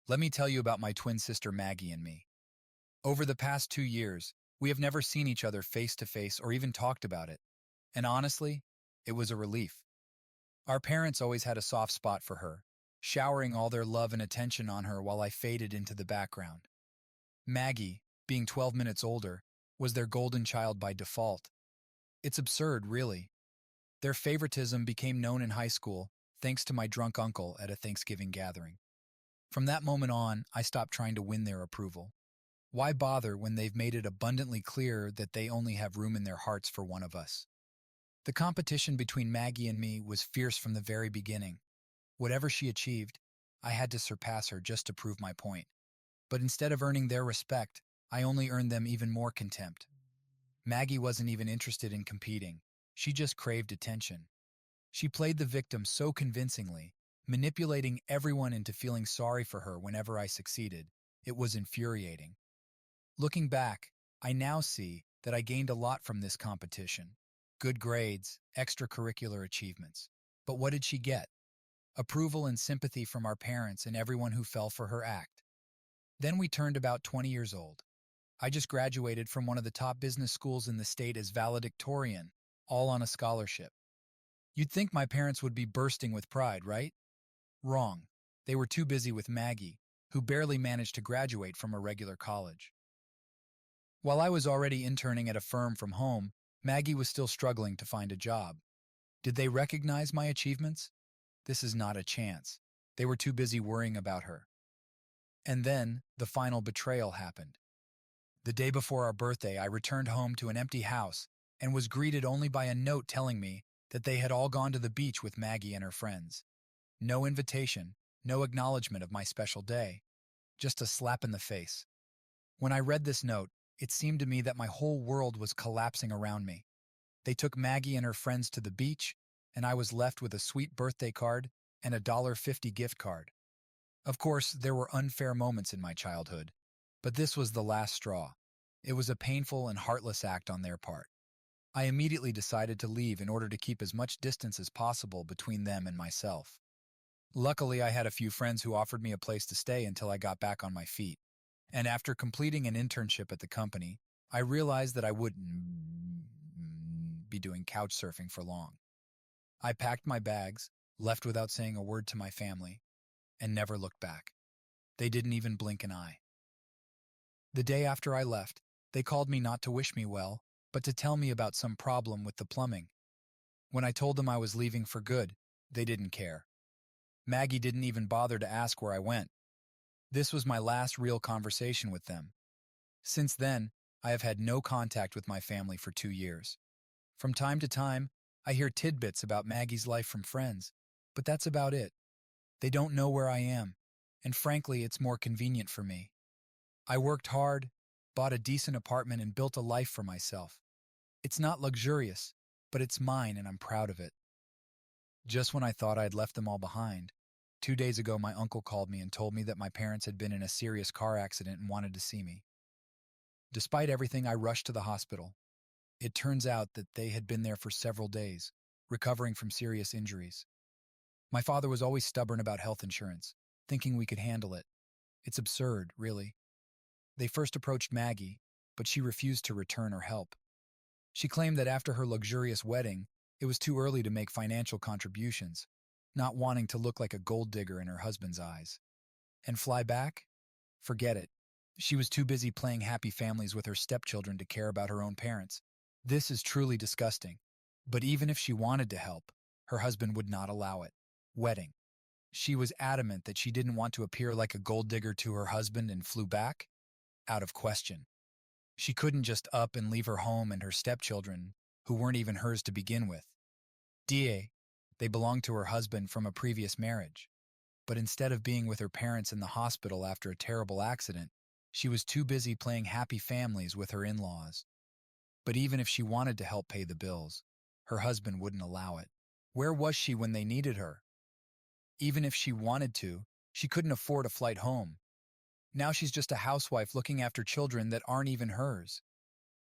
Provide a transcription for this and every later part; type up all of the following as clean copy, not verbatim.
Let me tell you about my twin sister Maggie and me. Over the past 2 years, we have never seen each other face to face or even talked about it. And honestly, it was a relief. Our parents always had a soft spot for her, showering all their love and attention on her while I faded into the background. Maggie, being 12 minutes older, was their golden child by default. It's absurd, really. Their favoritism became known in high school thanks to my drunk uncle at a Thanksgiving gathering. From that moment on, I stopped trying to win their approval. Why bother when they've made it abundantly clear that they only have room in their hearts for one of us? The competition between Maggie and me was fierce from the very beginning. Whatever she achieved, I had to surpass her just to prove my point. But instead of earning their respect, I only earned them even more contempt. Maggie wasn't even interested in competing. She just craved attention. She played the victim so convincingly, manipulating everyone into feeling sorry for her whenever I succeeded. It was infuriating. Looking back, I now see that I gained a lot from this competition. Good grades, extracurricular achievements. But what did she get? Approval and sympathy from our parents and everyone who fell for her act. Then we turned about 20 years old. I just graduated from one of the top business schools in the state as valedictorian, all on a scholarship. You'd think my parents would be bursting with pride, right? Wrong. They were too busy with Maggie, who barely managed to graduate from a regular college. While I was already interning at a firm from home, Maggie was still struggling to find a job. Did they recognize my achievements? This is not a chance. They were too busy worrying about her. And then, the final betrayal happened. The day before our birthday, I returned home to an empty house and was greeted only by a note telling me that they had all gone to the beach with Maggie and her friends. No invitation, no acknowledgement of my special day, just a slap in the face. When I read this note, it seemed to me that my whole world was collapsing around me. They took Maggie and her friends to the beach, and I was left with a sweet birthday card and a $1.50 gift card. Of course, there were unfair moments in my childhood, but this was the last straw. It was a painful and heartless act on their part. I immediately decided to leave in order to keep as much distance as possible between them and myself. Luckily, I had a few friends who offered me a place to stay until I got back on my feet. And after completing an internship at the company, I realized that I wouldn't be doing couch surfing for long. I packed my bags, left without saying a word to my family, and never looked back. They didn't even blink an eye. The day after I left, they called me not to wish me well, but to tell me about some problem with the plumbing. When I told them I was leaving for good, they didn't care. Maggie didn't even bother to ask where I went. This was my last real conversation with them. Since then, I have had no contact with my family for 2 years. From time to time, I hear tidbits about Maggie's life from friends, but that's about it. They don't know where I am, and frankly, it's more convenient for me. I worked hard, bought a decent apartment, and built a life for myself. It's not luxurious, but it's mine and I'm proud of it. Just when I thought I'd left them all behind, 2 days ago my uncle called me and told me that my parents had been in a serious car accident and wanted to see me. Despite everything, I rushed to the hospital. It turns out that they had been there for several days, recovering from serious injuries. My father was always stubborn about health insurance, thinking we could handle it. It's absurd, really. They first approached Maggie, but she refused to return or help. She claimed that after her luxurious wedding, it was too early to make financial contributions, not wanting to look like a gold digger in her husband's eyes. And fly back? Forget it. She was too busy playing happy families with her stepchildren to care about her own parents. This is truly disgusting. But even if she wanted to help, her husband would not allow it. Wedding. She was adamant that she didn't want to appear like a gold digger to her husband and flew back? Out of question. She couldn't just up and leave her home and her stepchildren, who weren't even hers to begin with. They belonged to her husband from a previous marriage. But instead of being with her parents in the hospital after a terrible accident, she was too busy playing happy families with her in-laws. But even if she wanted to help pay the bills, her husband wouldn't allow it. Where was she when they needed her? Even if she wanted to, she couldn't afford a flight home. Now she's just a housewife looking after children that aren't even hers.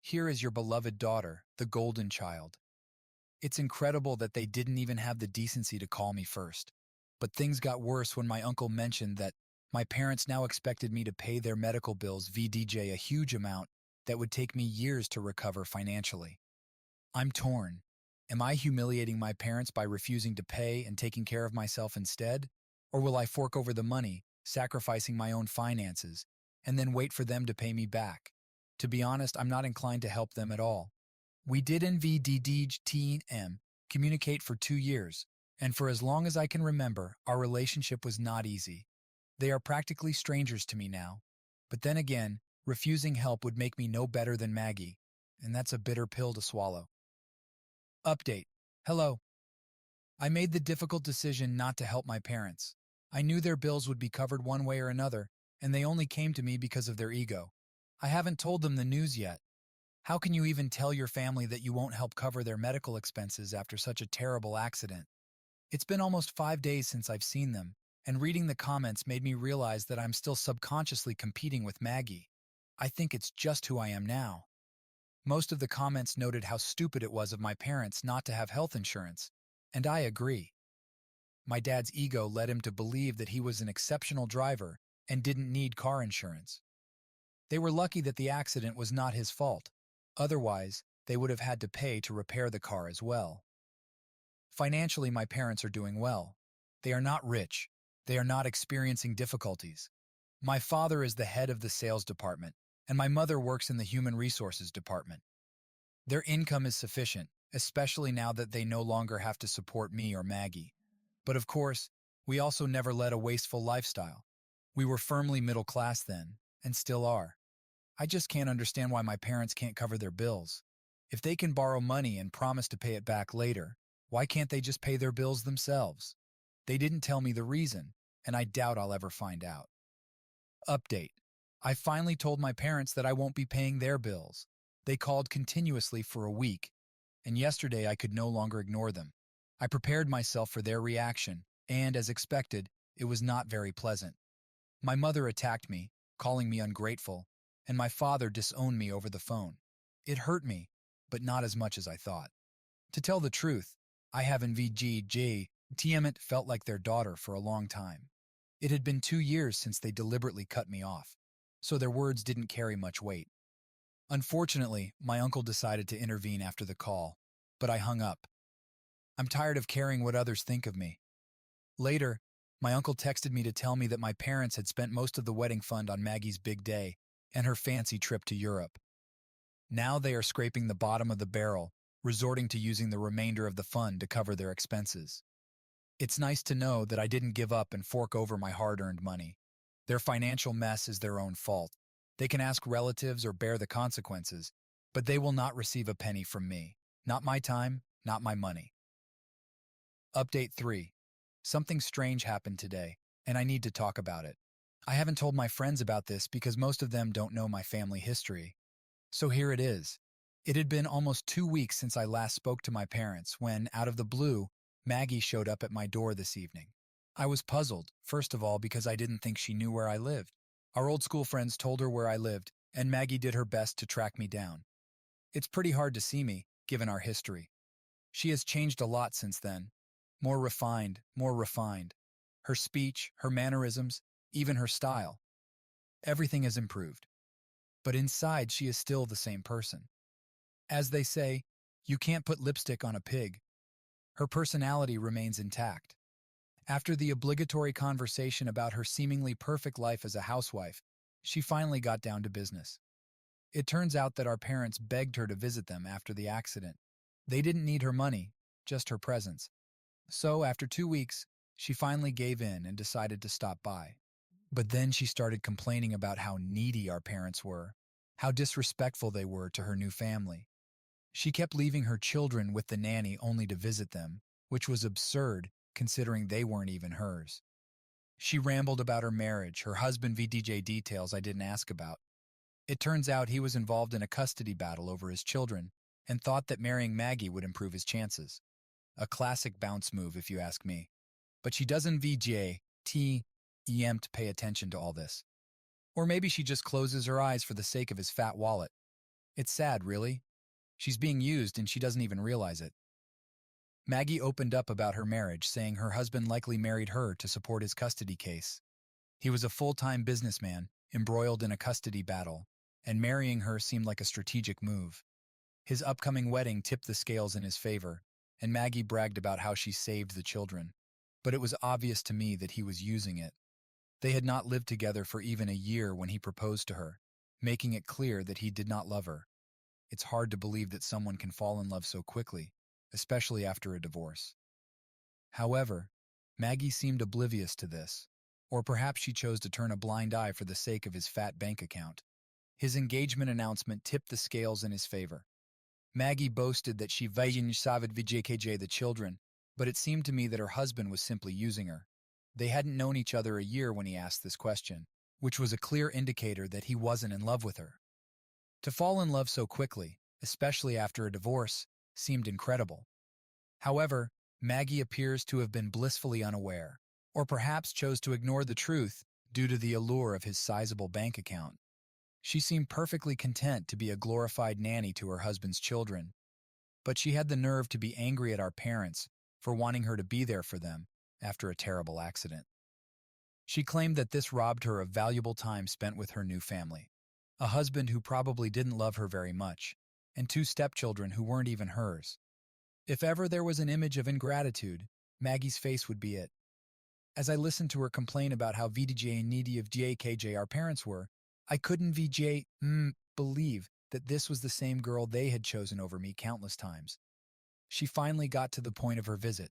Here is your beloved daughter, the golden child. It's incredible that they didn't even have the decency to call me first. But things got worse when my uncle mentioned that My parents now expected me to pay their medical bills VDJ a huge amount that would take me years to recover financially. I'm torn. Am I humiliating my parents by refusing to pay and taking care of myself instead? Or will I fork over the money, sacrificing my own finances, and then wait for them to pay me back? To be honest, I'm not inclined to help them at all. We did in VDDTM communicate for 2 years, and for as long as I can remember, our relationship was not easy. They are practically strangers to me now. But then again, refusing help would make me no better than Maggie, and that's a bitter pill to swallow. Update. Hello. I made the difficult decision not to help my parents. I knew their bills would be covered one way or another, and they only came to me because of their ego. I haven't told them the news yet. How can you even tell your family that you won't help cover their medical expenses after such a terrible accident? It's been almost 5 days since I've seen them, and reading the comments made me realize that I'm still subconsciously competing with Maggie. I think it's just who I am now. Most of the comments noted how stupid it was of my parents not to have health insurance, and I agree. My dad's ego led him to believe that he was an exceptional driver and didn't need car insurance. They were lucky that the accident was not his fault. Otherwise, they would have had to pay to repair the car as well. Financially, my parents are doing well. They are not rich. They are not experiencing difficulties. My father is the head of the sales department, and my mother works in the human resources department. Their income is sufficient, especially now that they no longer have to support me or Maggie. But of course, we also never led a wasteful lifestyle. We were firmly middle class then, and still are. I just can't understand why my parents can't cover their bills. If they can borrow money and promise to pay it back later, why can't they just pay their bills themselves? They didn't tell me the reason, and I doubt I'll ever find out. Update. I finally told my parents that I won't be paying their bills. They called continuously for a week, and yesterday I could no longer ignore them. I prepared myself for their reaction, and as expected, it was not very pleasant. My mother attacked me, calling me ungrateful, and my father disowned me over the phone. It hurt me, but not as much as I thought. To tell the truth, I haven't felt like their daughter for a long time. It had been 2 years since they deliberately cut me off, so their words didn't carry much weight. Unfortunately, my uncle decided to intervene after the call, but I hung up. I'm tired of caring what others think of me. Later, my uncle texted me to tell me that my parents had spent most of the wedding fund on Maggie's big day and her fancy trip to Europe. Now they are scraping the bottom of the barrel, resorting to using the remainder of the fund to cover their expenses. It's nice to know that I didn't give up and fork over my hard-earned money. Their financial mess is their own fault. They can ask relatives or bear the consequences, but they will not receive a penny from me. Not my time, not my money. Update 3. Something strange happened today, and I need to talk about it. I haven't told my friends about this because most of them don't know my family history. So here it is. It had been almost 2 weeks since I last spoke to my parents when, out of the blue, Maggie showed up at my door this evening. I was puzzled, first of all because I didn't think she knew where I lived. Our old school friends told her where I lived, and Maggie did her best to track me down. It's pretty hard to see me, given our history. She has changed a lot since then. More refined, more refined. Her speech, her mannerisms, even her style. Everything has improved. But inside, she is still the same person. As they say, you can't put lipstick on a pig. Her personality remains intact. After the obligatory conversation about her seemingly perfect life as a housewife, she finally got down to business. It turns out that our parents begged her to visit them after the accident. They didn't need her money, just her presence. So, after 2 weeks, she finally gave in and decided to stop by. But then she started complaining about how needy our parents were, how disrespectful they were to her new family. She kept leaving her children with the nanny only to visit them, which was absurd considering they weren't even hers. She rambled about her marriage, her husband VDJ details I didn't ask about. It turns out he was involved in a custody battle over his children and thought that marrying Maggie would improve his chances. A classic bounce move if you ask me. But she doesn't to pay attention to all this. Or maybe she just closes her eyes for the sake of his fat wallet. It's sad, really. She's being used and she doesn't even realize it. Maggie opened up about her marriage, saying her husband likely married her to support his custody case. He was a full-time businessman, embroiled in a custody battle, and marrying her seemed like a strategic move. His upcoming wedding tipped the scales in his favor, and Maggie bragged about how she saved the children. But it was obvious to me that he was using it. They had not lived together for even a year when he proposed to her, making it clear that he did not love her. It's hard to believe that someone can fall in love so quickly, especially after a divorce. However, Maggie seemed oblivious to this, or perhaps she chose to turn a blind eye for the sake of his fat bank account. His engagement announcement tipped the scales in his favor. Maggie boasted that she saved vjkj the children, but it seemed to me that her husband was simply using her. They hadn't known each other a year when he asked this question, which was a clear indicator that he wasn't in love with her. To fall in love so quickly, especially after a divorce, seemed incredible. However, Maggie appears to have been blissfully unaware, or perhaps chose to ignore the truth due to the allure of his sizable bank account. She seemed perfectly content to be a glorified nanny to her husband's children, but she had the nerve to be angry at our parents for wanting her to be there for them after a terrible accident. She claimed that this robbed her of valuable time spent with her new family, a husband who probably didn't love her very much, and two stepchildren who weren't even hers. If ever there was an image of ingratitude, Maggie's face would be it. As I listened to her complain about how VDJ and needy of JKJ our parents were, I couldn't believe that this was the same girl they had chosen over me countless times. She finally got to the point of her visit.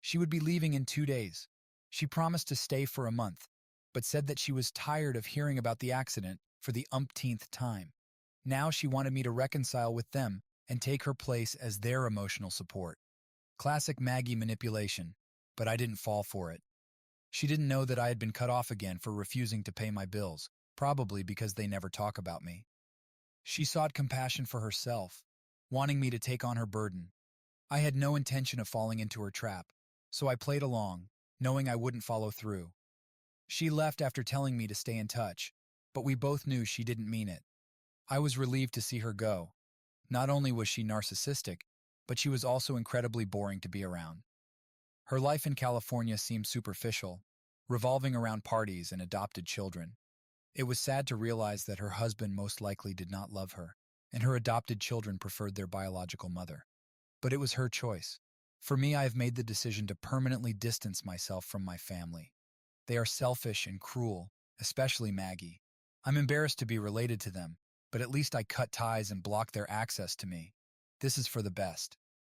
She would be leaving in 2 days. She promised to stay for a month, but said that she was tired of hearing about the accident for the umpteenth time. Now she wanted me to reconcile with them and take her place as their emotional support. Classic Maggie manipulation, but I didn't fall for it. She didn't know that I had been cut off again for refusing to pay my bills, probably because they never talk about me. She sought compassion for herself, wanting me to take on her burden. I had no intention of falling into her trap, so I played along, knowing I wouldn't follow through. She left after telling me to stay in touch, but we both knew she didn't mean it. I was relieved to see her go. Not only was she narcissistic, but she was also incredibly boring to be around. Her life in California seemed superficial, revolving around parties and adopted children. It was sad to realize that her husband most likely did not love her, and her adopted children preferred their biological mother. But it was her choice. For me, I have made the decision to permanently distance myself from my family. They are selfish and cruel, especially Maggie. I'm embarrassed to be related to them, but at least I cut ties and block their access to me. This is for the best.